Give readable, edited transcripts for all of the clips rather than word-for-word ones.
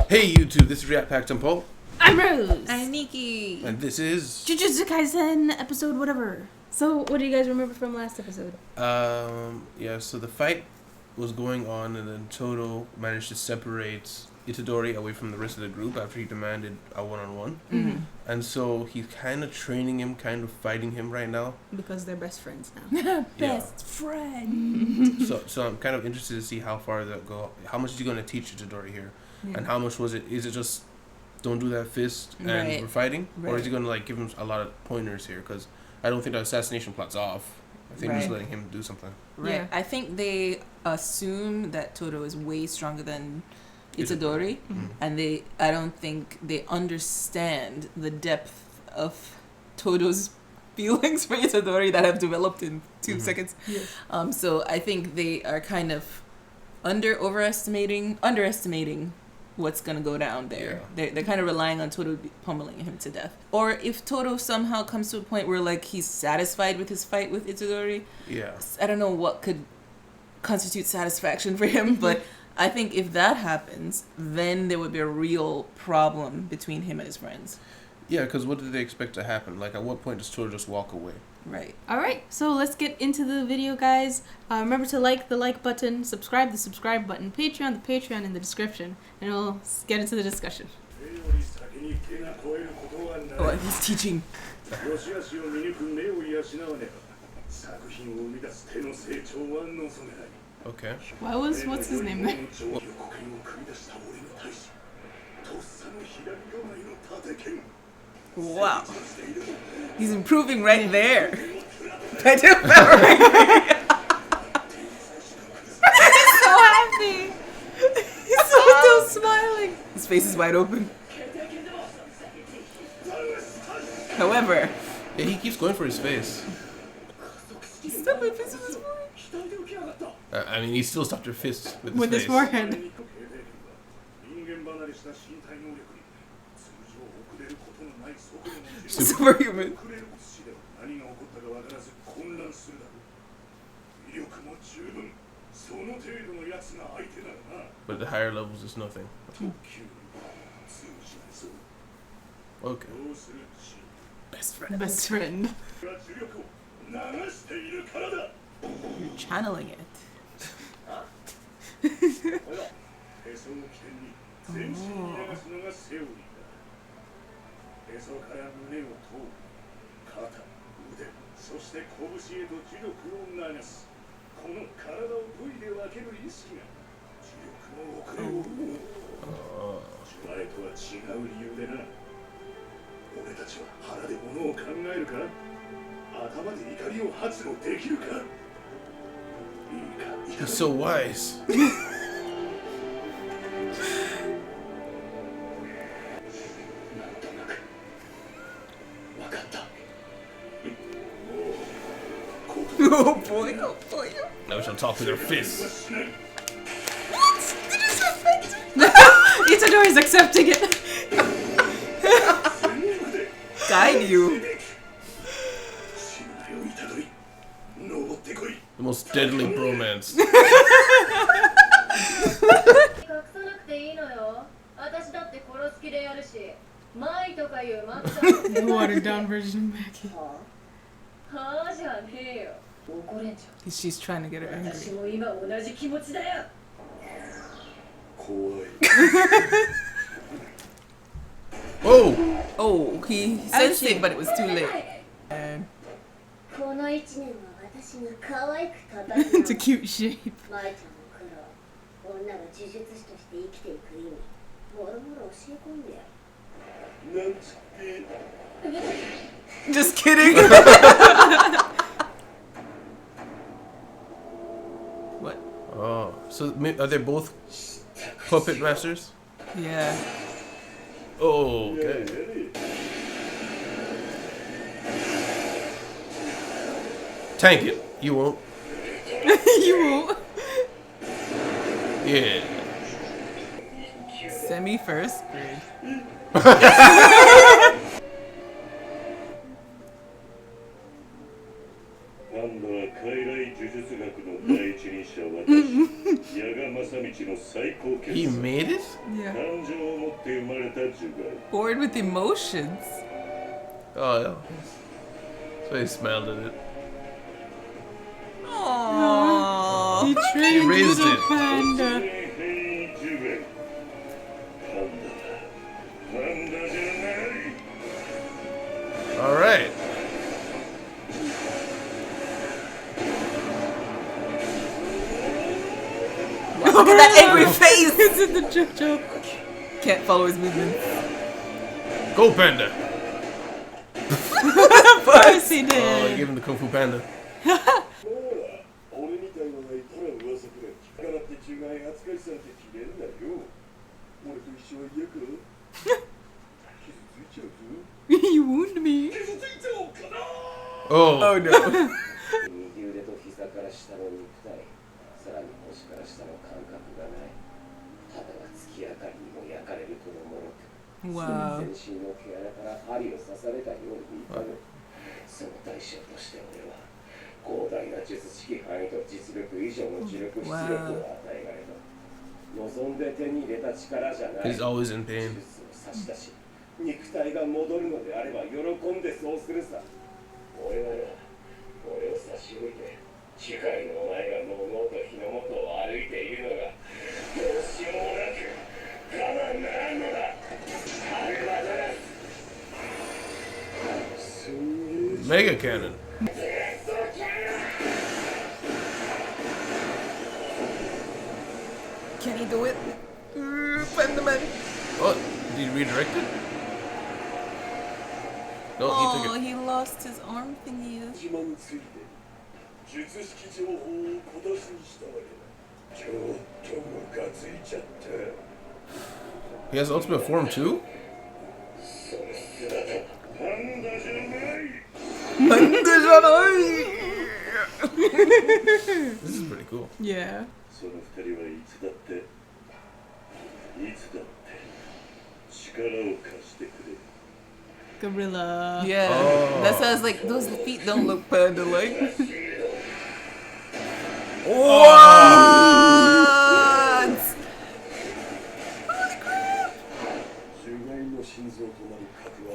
Hey YouTube, this is React Pack Tempo. I'm Rose. I'm Nikki. And this is Jujutsu Kaisen episode whatever. So what do you guys remember from last episode? So the fight was going on and then Todo managed to separate Itadori away from the rest of the group after he demanded a one-on-one. Mm-hmm. And so he's kind of training him, kind of fighting him right now. Because they're best friends now. Best friend. So I'm kind of interested to see how far that go. How much is he going to teach Itadori here? Yeah. And how much was it? Is it just don't do that fist and Right. we're fighting? Or Right. is he going to like give him a lot of pointers here? Because I don't think the assassination plot's off. I think just Right. letting him do something. Right. Yeah. I think they assume that Todo is way stronger than Itadori, and I don't think they understand the depth of Todo's feelings for Itadori that have developed in 2 seconds. Yes. So I think they are kind of underestimating what's gonna go down there. Yeah. They're kind of relying on Todo pummeling him to death. Or if Todo somehow comes to a point where like he's satisfied with his fight with Itadori, Yeah. I don't know what could constitute satisfaction for him, but I think if that happens, then there would be a real problem between him and his friends. Yeah, because what did they expect to happen? Like, at what point does Todo just walk away? Right. Alright, so let's get into the video, guys. Remember to like the like button, subscribe the subscribe button, Patreon the Patreon in the description, and we'll get into the discussion. Oh, he's teaching. Okay. What's his name there? Wow. He's improving right there. He's so happy. He's still smiling. His face is wide open. However, Yeah, he keeps going for his face. he's still my face with his forehead. I mean, he still stopped her fist with his With face. his forehead. Superhuman. But the higher levels is nothing. Okay. Best friend. Best friend. You're channeling it. He's so wise. Oh boy, oh boy. Now we shall talk with our fists. What? Did you suspect? Itadori's accepting it. Guide you. The most deadly bromance. The watered down version of Mackie. She's trying to get her angry. Oh! Oh, he sensed it, but it was too late. And It's a cute shape. just kidding. What? Oh. So are they both puppet masters? Yeah. Oh, okay. Tank it. You won't. You won't. Yeah. Semi first grade. Panda は海外呪術学の第一人者私、矢賀正道の最高傑 He 作 made it? Yeah. 感情を持って生まれた呪骸 Bored with emotions. Oh, yeah. So he smiled at it. Aww. He trained raised little it. panda. 変異呪骸パンダじゃない Alright. Look at that angry face. It's in the JoJo. Can't follow his movements. Go, Panda! Of course he Oh, he did. gave him the Kung Fu Panda. ほら俺みたいのがいたら噂くらい聞かなって呪骸扱いされてきれんなよ俺と一緒は嫌か傷ついちゃうぞ You wound me. 傷ついちゃおうかな Oh. Oh no. 右腕と膝から下の肉体、さらに腰から下の感覚がない。肌は月明かりにも焼かれるほど脆く、 Wow. 全身の毛穴から針を刺されたように痛む。その代償として俺は広大な術式範囲と実力以上の呪力出力を与えられた。望んで手に入れた力じゃない。 He's always in 呪 pain. 術を差し出し、肉体が戻るのであれば喜んでそうするさ。俺なら俺を差し置いて機械のお前がのうのうと日の元を歩いているのがどうしようもなく我慢ならんのだ。あれはならすげえ Mega Cannon. Can he do it? Panda man. What? Did he redirect it? No, he Oh, took it. he lost his arm thingy. 自慢について術式情報を小出しにしたわけだちょっとムカついちゃった He has ultimate form too? その姿パンダじゃない This is pretty cool. Yeah. その二人はいつだって力を貸してくれ Gorilla. Yeah. Oh. That sounds like those feet don't look panda like. What?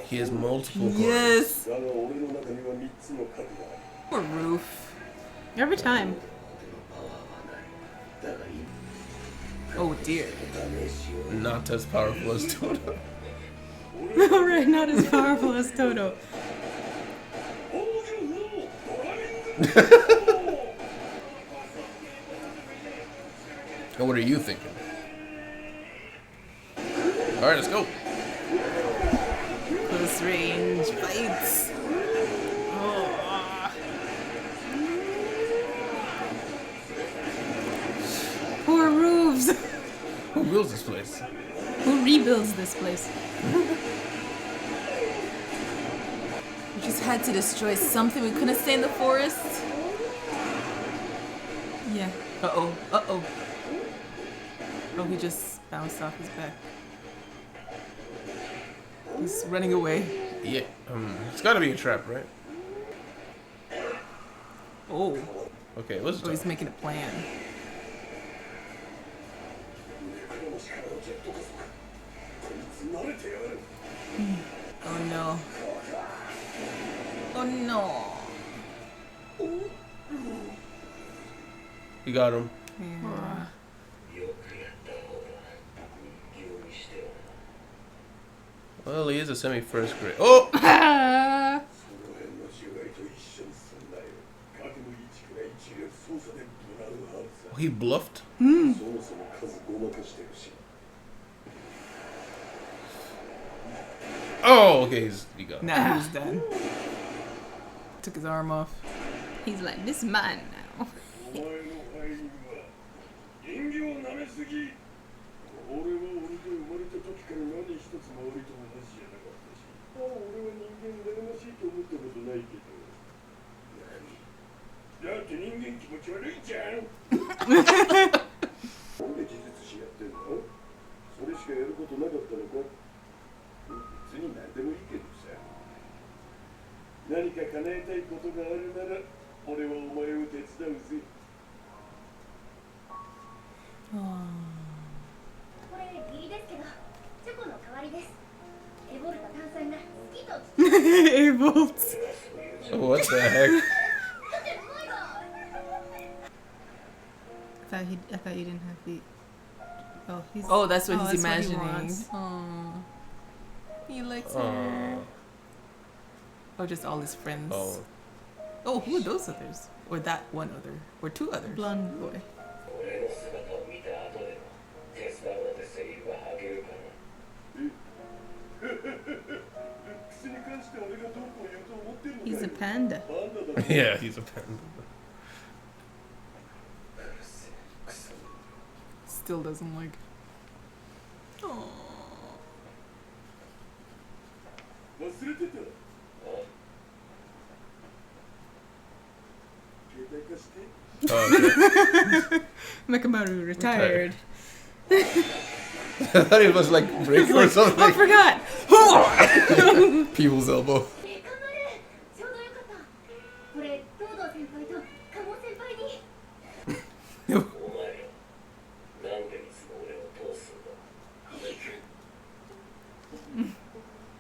He has multiple corners. Yes. だが俺の中には三つの核がある Poor Roof. Every time. Oh dear. Not as powerful as Todo. Alright, not as powerful as Todo. And what are you thinking? Alright, let's go. Close range fights. Poor roofs. Who builds this place? Who rebuilds this place? We just had to destroy something. We couldn't stay in the forest. Yeah. Uh-oh. Uh-oh. Oh, he just bounced off his back. He's running away. Yeah, it's gotta be a trap, right? Oh. Okay, what's Oh, he's it? making a plan. Oh no. Oh no. You got him. Yeah. Well, he is a semi-first grade. Oh! Ah. He bluffed? Oh, okay, he got him. Now he's done. Took his arm off. He's like, this is mine now. お前の敗因は人形を舐めすぎ俺は俺で生まれた時から何一つ周りと同じじゃなかったし俺は人間羨ましいと思ったことないけど何だって人間気持ち悪いじゃんなんで技術師やってんのそれしかやることなかったのか別に何でもいいけどさ何か叶えたいことがあるなら俺はお前を手伝うぜこれリー bolts. What the heck? I thought you didn't have feet. Oh, he's. Oh, that's what oh, he's that's what he imagining. wants. Oh, he likes Oh. her. Or just all his friends. Oh. Oh, who are those others? Or that one other? Or two others? Blonde boy. 俺の姿を見た後でも手伝うのでセリフが吐けるかな。ルックスに関して俺がどうこう言うと思ってるのかよ。 He's a panda. パンダだ。 Yeah, he's a panda. Still doesn't like. Oh. 忘れてた。携帯貸して。 Oh, okay. Mechamaru retired. I thought it was like break or I something. forgot. People's elbow. ちょうどよかった。これ、東堂先輩と加茂先輩に。お前ら、なんでいつも俺を通すんだ。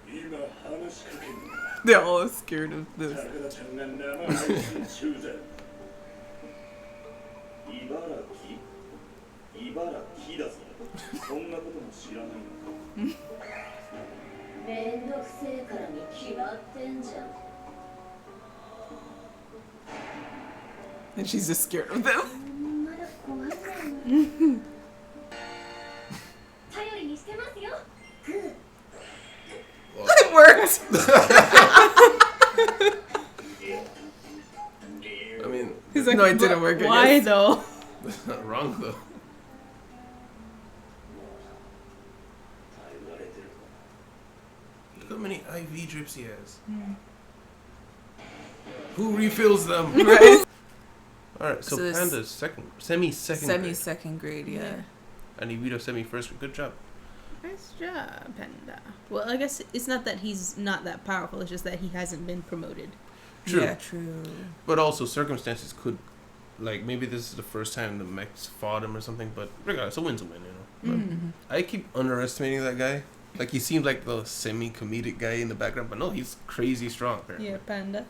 今話しかけんの。 They're all scared of this. 高田ちゃんが生配信中だ。茨城だぞ。そんなことも知らないのか。めんどくせえからに決まってんじゃん。 And she's just scared of them. まだ怖いからな。頼りにしてますよ。グー。 It worked! I mean, He's like, no, it didn't work. I Why guess. though? that's not wrong though. Look how many IV drips he has. Who refills them? Right? Alright, so So this- Panda's semi-second grade. Semi-second grade, yeah. And Ibito semi-first grade. Good job. Nice job, Panda. Well, I guess it's not that he's not that powerful. It's just that he hasn't been promoted. True. Yeah, true. But also, circumstances could... Like, maybe this is the first time the mechs fought him or something, but regardless, a win's a win, you know? But Mhm. I keep underestimating that guy. Like, he seemed like the semi-comedic guy in the background, but no, he's crazy strong, apparently. Yeah, Panda.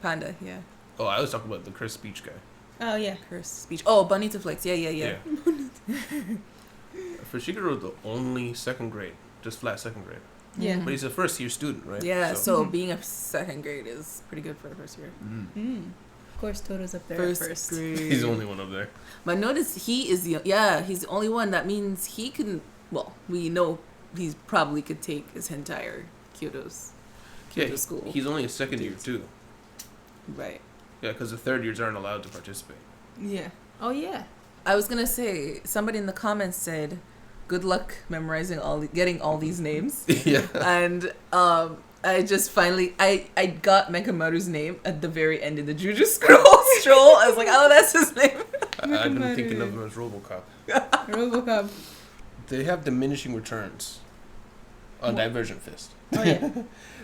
Panda, yeah. Oh, I was talking about the Chris Speech guy. Oh yeah. Curse speech. Oh, Bonita Flex. Yeah. For Shigeru, the only second grade, just flat second grade. Yeah. But he's a first year student, right? Yeah, so being a second grade is pretty good for the first year. Mm. Of course, Toto's up there first. grade. He's the only one up there. But notice he's the only one. That means he can. Well, we know he probably could take his entire Kyoto school. He's only a second year too. Right. Yeah, because the third years aren't allowed to participate. Yeah. Oh yeah. I was gonna say, somebody in the comments said, "Good luck memorizing getting all these names." Yeah. And I just finally I got Mechamaru's name at the very end of the Jujutsu stroll. I was like, oh, that's his name. I've been thinking of him as RoboCop. RoboCop. They have diminishing returns on Divergent Fist. Oh yeah.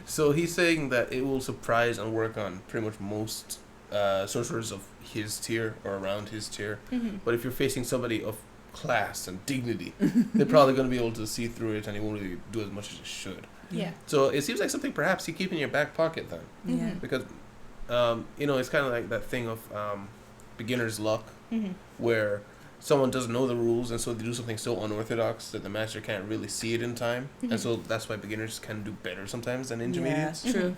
So he's saying that it will surprise and work on pretty much most sorcerers of his tier or around his tier. Mhm. But if you're facing somebody of class and dignity, they're probably going to be able to see through it, and he won't really do as much as it should. Yeah. So it seems like something perhaps you keep in your back pocket then, Yeah. Mhm. because it's kind of like that thing of beginner's luck, Mhm. where someone doesn't know the rules, and so they do something so unorthodox that the master can't really see it in time, and so that's why beginners can do better sometimes than intermediates. Yeah, true.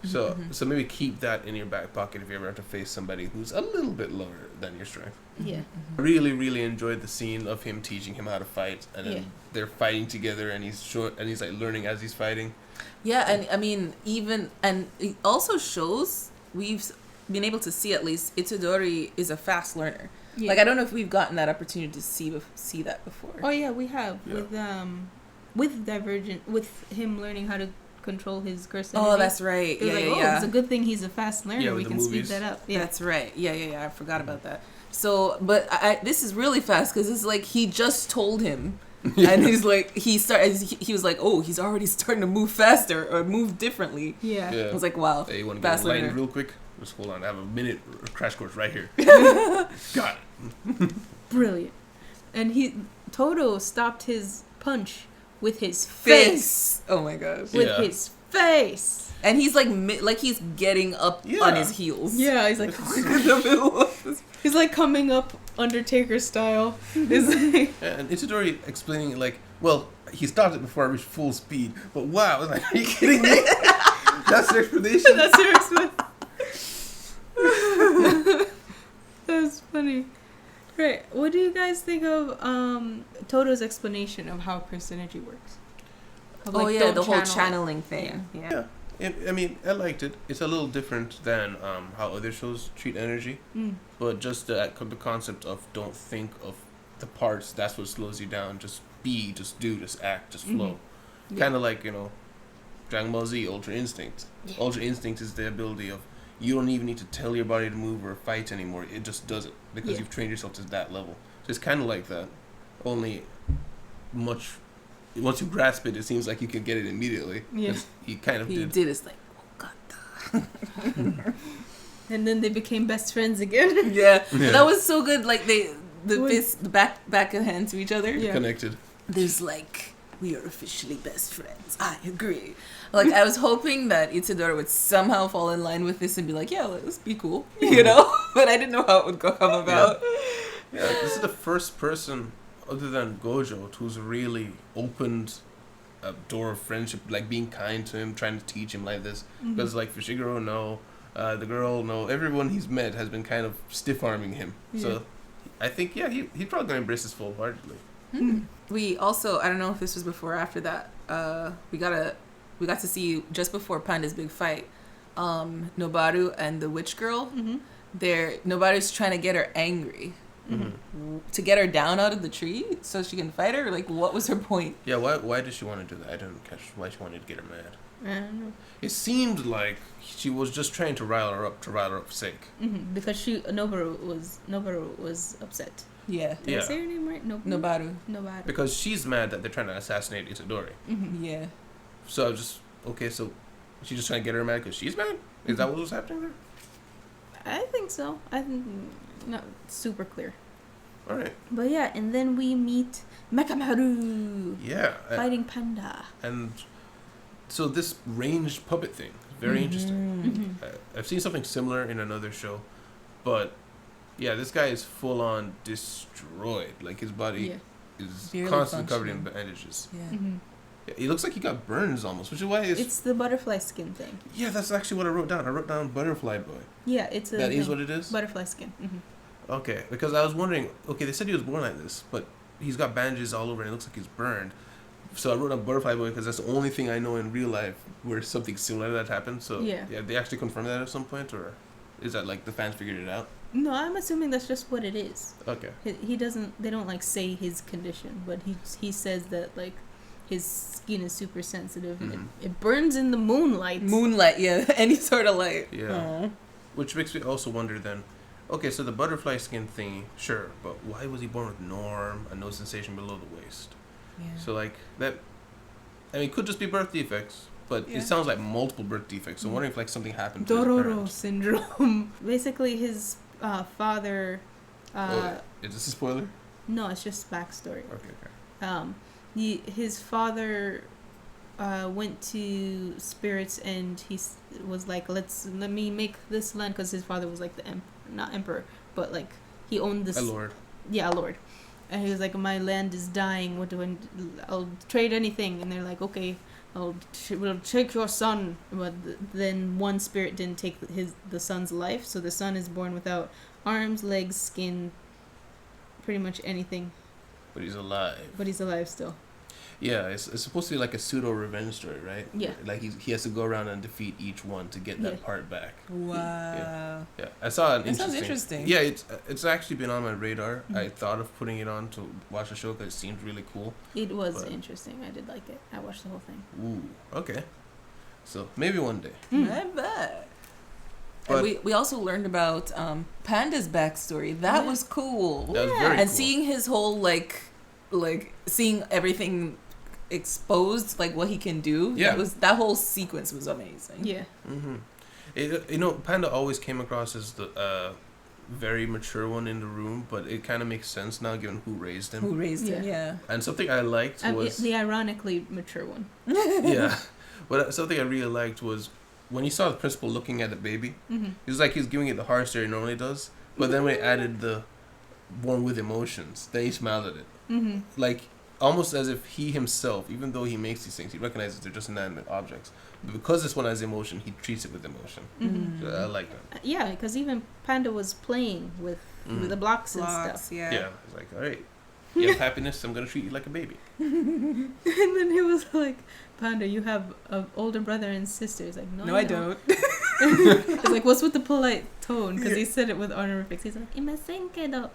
So maybe keep that in your back pocket if you ever have to face somebody who's a little bit lower than your strength. Yeah. I really enjoyed the scene of him teaching him how to fight, and then Yeah. they're fighting together, and he's like learning as he's fighting. Yeah, and I mean, and it also shows we've been able to see at least Itadori is a fast learner. Yeah. Like, I don't know if we've gotten that opportunity to see that before. Oh yeah, we have Yeah. with Divergent, with him learning how to control his curse. Oh, energy. that's right. It was like, Yeah. it's a good thing he's a fast learner. Yeah, with we the can movies. speed that up. Yeah. That's right. Yeah. I forgot about that. So, but this is really fast because it's like he just told him, and he's like he was like, oh, he's already starting to move faster or move differently. Yeah. Yeah. I was like, wow, Hey, you want to get fast enlightened learner. real quick? Just hold on. I have a minute crash course right here. Got it. Brilliant. And Todo stopped his punch with his Face. Oh my gosh. With Yeah. his face. And he's like he's getting up on his heels. Yeah, he's like In the middle of this. he's like coming up Undertaker style. It's like, And Itadori explaining it like, well, he stopped it before I reached full speed. But wow, I was like, are you kidding me? That's the explanation. that's your explanation. That's funny. Right. What do you guys think of Todo's explanation of how Chris energy works? Of, like, the don't whole channel it. channeling thing. Yeah. I mean, I liked it. It's a little different than how other shows treat energy. But just the concept of don't think of the parts, that's what slows you down. Just be, just do, just act, just flow. Yeah. Kind of like, Dragon Ball Z, Ultra Instinct. Yeah. Ultra Instinct is the ability of you don't even need to tell your body to move or fight anymore. It just does it because you've trained yourself to that level. So it's kind of like that. Only once you grasp it, it seems like you can get it immediately. Yeah. He kind of did. It's like, oh god. And then they became best friends again. Yeah. Yeah. That was so good. Like the What? fist, the back of hand to each other. Yeah. Connected. There's like, we are officially best friends. I agree. Like, I was hoping that Itadori would somehow fall in line with this and be like, yeah, let's be cool, But I didn't know how it would come about. Yeah, this is the first person other than Gojo who's really opened a door of friendship, like being kind to him, trying to teach him like this. Because like Fushiguro, no, the girl, no, everyone he's met has been kind of stiff-arming him. Yeah. So I think, he's probably going to embrace this full-heartedly. We also, I don't know if this was before or after that, we got to see just before Panda's big fight, Nobaru and the witch girl. Nobaru's trying to get her angry. To get her down out of the tree so she can fight her. Like, what was her point? Yeah, why did she want to do that? I didn't catch why she wanted to get her mad. I don't know. It seemed like she was just trying to rile her up's sake. Because Nobaru was upset. Yeah. Did I say her name right? Nobaru. Nobaru. Because she's mad that they're trying to assassinate Itadori. Yeah. So I was just, okay, so she's just trying to get her mad because she's mad? Is that what was happening there? I think so. I think not super clear. All right. But yeah, and then we meet Mechamaru Yeah. fighting Panda. And so this ranged puppet thing, very interesting. I've seen something similar in another show, but yeah, this guy is full on destroyed. Like his body is Barely constantly covered in functioning. bandages. Yeah. Yeah, he looks like he got burns almost, which is why It's the butterfly skin thing. yeah, that's actually what I wrote down. I wrote down butterfly boy. Yeah, it's a That is thing. what it is? Butterfly skin. Okay, because I was wondering, okay, they said he was born like this, but he's got bandages all over and it looks like he's burned. So I wrote down butterfly boy because that's the only thing I know in real life where something similar to that happened. So Yeah. they actually confirmed that at some point, or is that like the fans figured it out? No, I'm assuming that's just what it is. Okay. He doesn't. They don't like say his condition, but he says that like his skin is super sensitive and it burns in the moonlight. Moonlight, yeah. Any sort of light. Yeah. Aww. Which makes me also wonder then, okay, so the butterfly skin thingy, sure, but why was he born with norm and no sensation below the waist? Yeah. So like that, I mean, it could just be birth defects, but Yeah. it sounds like multiple birth defects. So I'm wondering if like something happened to his Dororo parents. syndrome. Basically, his father. Is this a spoiler? No, it's just backstory. Okay. His father went to spirits and he was like, let me make this land, because his father was like the not emperor, but like he owned this. A lord. Yeah, a lord. And he was like, my land is dying. What do I'll trade anything. And they're like, okay, we'll take your son. But then one spirit didn't take the son's life, so the son is born without arms, legs, skin, pretty much anything. But he's alive. But he's alive still. Yeah, it's supposed to be like a pseudo revenge story, right? Yeah. Like he has to go around and defeat each one to get that Yeah. part back. Wow. Yeah, I saw That sounds interesting. Yeah, it's actually been on my radar. I thought of putting it on to watch the show because it seemed really cool. It was But- interesting. I did like it. I watched the whole thing. Ooh, okay. So maybe one day. I bet. But- And we also learned about Panda's backstory. That Yeah. was cool. That was very And cool. seeing his whole like seeing everything exposed, like what he can do. Yeah. That whole sequence was amazing. Yeah. Panda always came across as the very mature one in the room, but it kind of makes sense now given who raised him. Who raised him? Yeah. Yeah. And something I liked was The ironically mature one. yeah, But something I really liked was when you saw the principal looking at the baby, he was like he's giving it the hard stare he normally does. But then when he added the born with emotions, then he smiled at it. Like, almost as if he himself, even though he makes these things, he recognizes they're just inanimate objects. But because this one has emotion, he treats it with emotion. So I like that. Yeah, because even Panda was playing with the blocks and stuff. Yeah. Yeah, it's like, all right, you have happiness, I'm going to treat you like a baby. And then he was like, Panda, you have an older brother and sister. He's like, no, I don't. It's like, what's with the polite tone? Because he said it with honorifics. He's like, imasen kedo.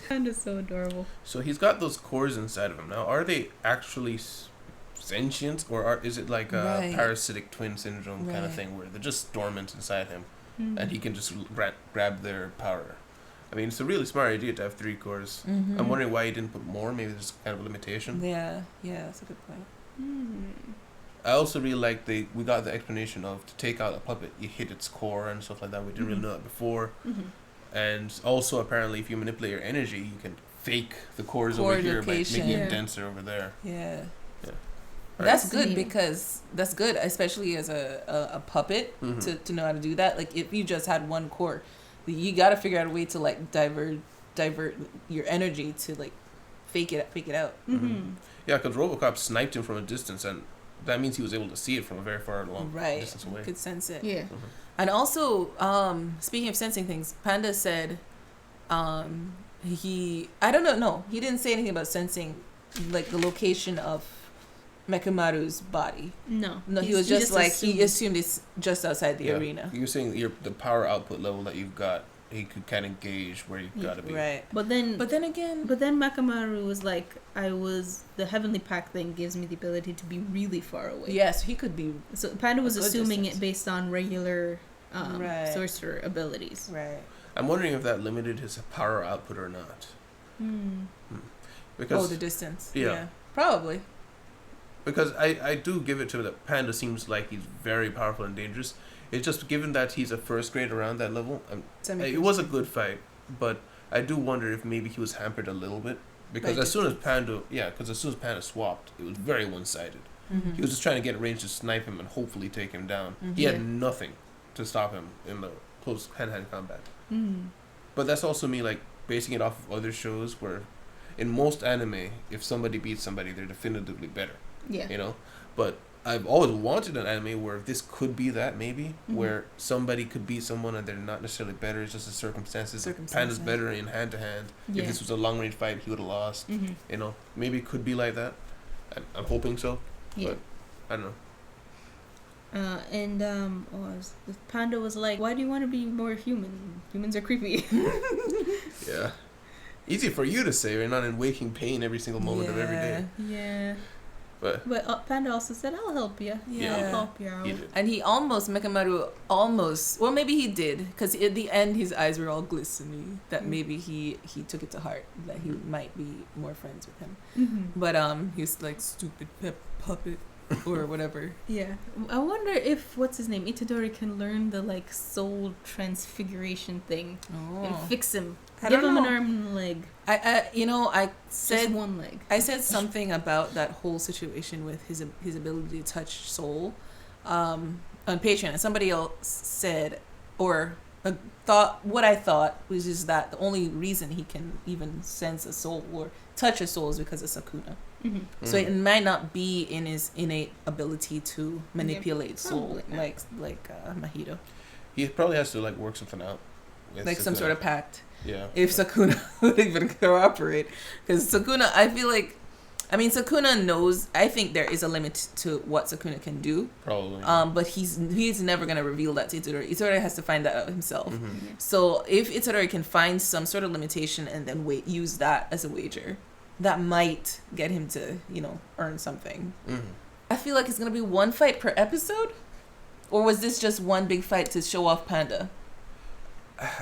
Panda's so adorable. So he's got those cores inside of him. Now, are they actually sentient, or is it like a Right. parasitic twin syndrome kind of Right. thing where they're just dormant inside him and he can just grab their power? I mean, it's a really smart idea to have 3 cores. I'm wondering why he didn't put more. Maybe there's kind of a limitation. Yeah, that's a good point. I also really like we got the explanation of to take out a puppet, you hit its core and stuff like that. We didn't really know that before. And also, apparently, if you manipulate your energy, you can fake the cores Core over here by location. making Yeah. it denser over there. Yeah. Right. That's good Fascinating. because that's good, especially as a puppet to know how to do that. Like if you just had one core, you got to figure out a way to like divert your energy to like fake it out. Yeah, because RoboCop sniped him from a distance, and that means he was able to see it from a very far long Right. distance away. Could sense it. Yeah. And also, speaking of sensing things, Panda said, he didn't say anything about sensing, like the location of Mechamaru's body. No, He was just like assumed. he assumed it's just outside the arena. You're saying the power output level that you've got, he could kind of gauge where you've got to be. Right. But then again, Mechamaru was like, the heavenly pack thing gives me the ability to be really far away. yes, he could be So Panda was a good assuming distance. it based on regular Right. sorcerer abilities. right. I'm wondering if that limited his power output or not. Because The distance. Yeah. Probably. Because I do give it to him that Panda seems like he's very powerful and dangerous. It's just given that he's a first grade around that level, it was a good fight, but I do wonder if maybe he was hampered a little bit. Because By as soon as Panda swapped, it was very one-sided. He was just trying to get range to snipe him and hopefully take him down. He had nothing to stop him in the close hand-to-hand combat. But that's also me like basing it off of other shows where in most anime, if somebody beats somebody, they're definitively better. Yeah. You know? But I've always wanted an anime where this could be that, maybe, where somebody could beat someone and they're not necessarily better, it's just the circumstances. Panda's better in hand-to-hand. Yeah. If this was a long-range fight, he would have lost. You know? Maybe it could be like that. I'm hoping so. Yeah. But I don't know. Panda was like, why do you want to be more human? Humans are creepy. Yeah. Easy for you to say, we're not in waking pain every single moment of every day. Yeah. But Panda also said, I'll help you. Yeah. I'll help you out. he did. And Mechamaru well, maybe he did, because at the end his eyes were all glistening. That maybe he took it to heart that he might be more friends with him. But he was like stupid puppet or whatever. Yeah. I wonder if Itadori can learn the like soul transfiguration thing and fix him. I Give don't him an know. arm and a leg. I Just said one leg. I said something about that whole situation with his ability to touch soul on Patreon, and somebody else said thought what I thought was just that the only reason he can even sense a soul or touch a soul is because of Sakuna. So it might not be in his innate ability to manipulate soul probably like Mahito, He probably has to like work something out. With like some Sakuna. sort of pact. Yeah. If Sakuna would even cooperate, because Sakuna, I feel like, Sakuna knows. I think there is a limit to what Sakuna can do. Probably. But he's never gonna reveal that to Itadori. Itadori has to find that out himself. So if Itadori can find some sort of limitation and then use that as a wager, that might get him to earn something. I feel like it's gonna be one fight per episode, or was this just one big fight to show off Panda?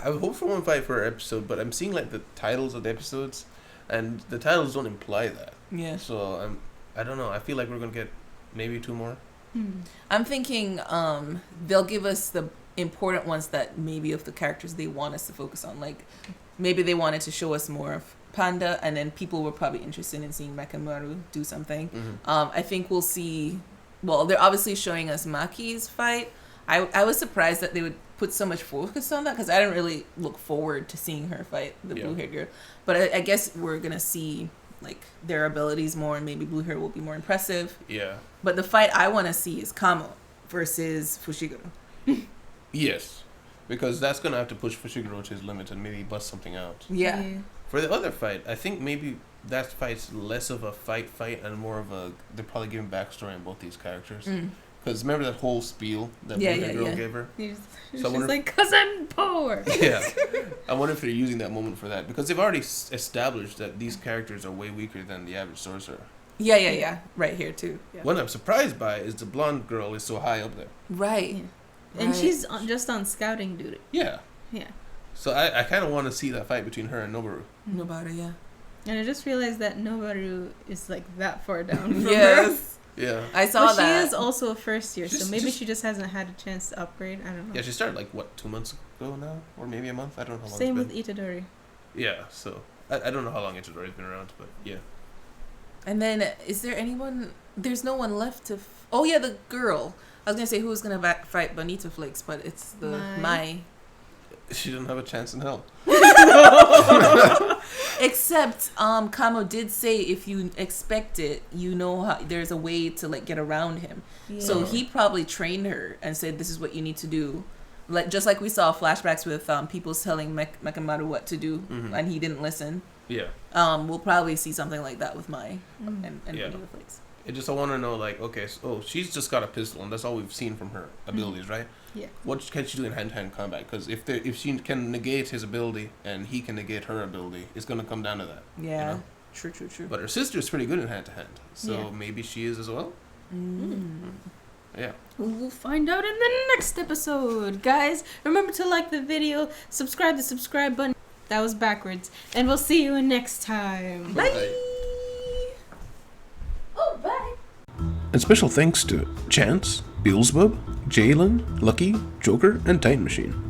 I would hope for one fight per episode, but I'm seeing like the titles of the episodes, and the titles don't imply that. Yeah. So I don't know. I feel like we're gonna get maybe 2 more. I'm thinking they'll give us the important ones that maybe of the characters they want us to focus on. Like maybe they wanted to show us more of Panda, and then people were probably interested in seeing Mechamaru do something. I think we'll see. Well, they're obviously showing us Maki's fight. I was surprised that they would put so much focus on that because I didn't really look forward to seeing her fight the blue hair girl. But I guess we're gonna see like their abilities more, and maybe blue hair will be more impressive. Yeah. But the fight I want to see is Kamo versus Fushiguro. Yes, because that's gonna have to push Fushiguro to his limit and maybe bust something out. Yeah. For the other fight, I think maybe that fight's less of a fight and more of a, they're probably giving backstory on both these characters. Because remember that whole spiel that blue hair girl gave her? She's So just like, "'Cause I'm poor." Yeah. I wonder if they're using that moment for that. Because they've already established that these characters are way weaker than the average sorcerer. Yeah. Right here, too. Yeah. What I'm surprised by is the blonde girl is so high up there. Right. Yeah. And she's just on scouting duty. Yeah. Yeah. So I kind of want to see that fight between her and Noboru. Noboru, yeah. And I just realized that Noboru is like that far down from her. Yes. Yeah. I saw But that. she is also a first year, so Just- maybe just- she just hasn't had a chance to upgrade. I don't know. Yeah, she started like, what, 2 months ago now? Or maybe a month? I don't know how long Same it's with been. Itadori. Yeah, so I don't know how long Itadori's been around, but yeah. And then, is there anyone? There's no one left to. Oh yeah, the girl. I was gonna say who was gonna fight Bonita Flakes, but it's the Mai. She didn't have a chance in hell. Except, Kamo did say if you expect it, you know how there's a way to like get around him. Yeah. So he probably trained her and said, "This is what you need to do." Like just like we saw flashbacks with people telling Mechamaru what to do, and he didn't listen. Yeah. We'll probably see something like that with Mai and Yeah. Bonita Flakes. I want to know, like, okay, so she's just got a pistol, and that's all we've seen from her abilities, right? Yeah. What can she do in hand-to-hand combat? Because if she can negate his ability and he can negate her ability, it's going to come down to that. Yeah. You know? True. But her sister's pretty good in hand-to-hand, so Yeah. maybe she is as well. Yeah. We'll find out in the next episode. Guys, remember to like the video, subscribe to the subscribe button. That was backwards. And we'll see you next time. Bye. Oh, bye. And special thanks to Chance, Beelzebub, Jalen, Lucky, Joker, and Time Machine.